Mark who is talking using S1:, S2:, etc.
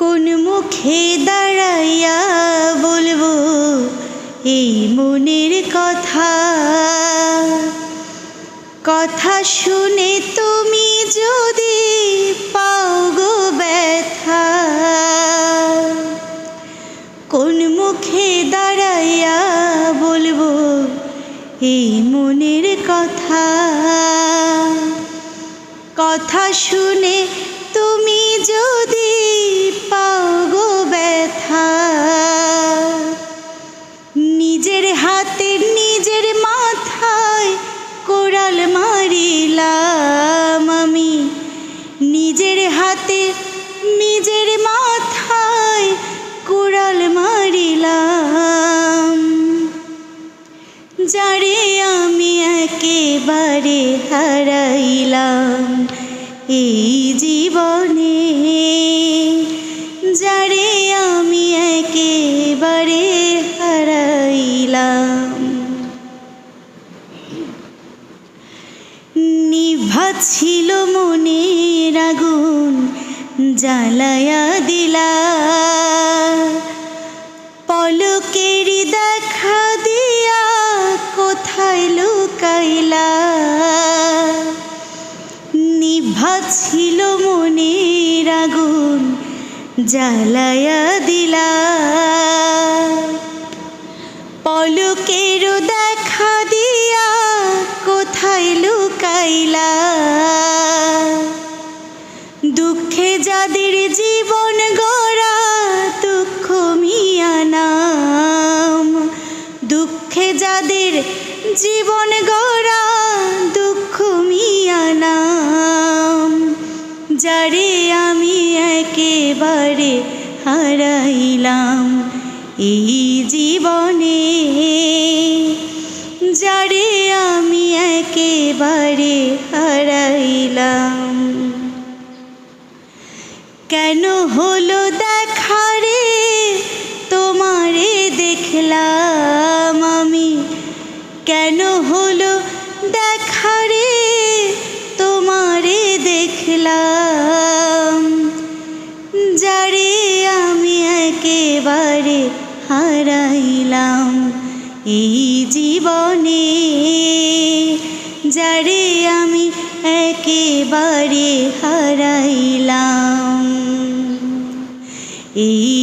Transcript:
S1: কোন মুখে দাঁড়াইয়া বলবো এই মনের কথা? কথা শুনে তুমি যদি পাও গো ব্যথা, কোন মুখে দাঁড়াইয়া বলবো এই মনের কথা? কথা শুনে তুমি যদি পাও গো ব্যথা, নিজের হাতে নিজের মাথায় কোড়াল মারিলাম আমি, নিজের হাতে নিজের মাথায় কোড়াল মারিলাম। যারে আমি একেবারে হারাইলাম এই জীবনে, যারে আমি একেবারে হারাইলাম। নিভা ছিল মনের আগুন জ্বালায়া দিলা, পলকেরই দেখা দিয়া কোথায় লুকাইলা। নিভা ছিল মনের আগুন জ্বালায়া দিলা, পলকের দেখা দিয়া কোথায় লুকাইলা। দুঃখে যাদের জীবন গড়া দুঃখ মিয়া নাম, দুঃখে যাদের জীবন গড়া দুঃখ মিয়া নাম। যারে আমি একেবারে হারাইলাম এই জীবনে, যারে আমি একেবারে হারাইলাম। কেন হলো দেখা রে তোমারে দেখলাম আমি, কেন হলো দেখা রে তোমারে দেখলাম। যারে আমি একেবারে হারাইলাম এই জীবনে, যারে আমি একেবারে হারাইলাম এই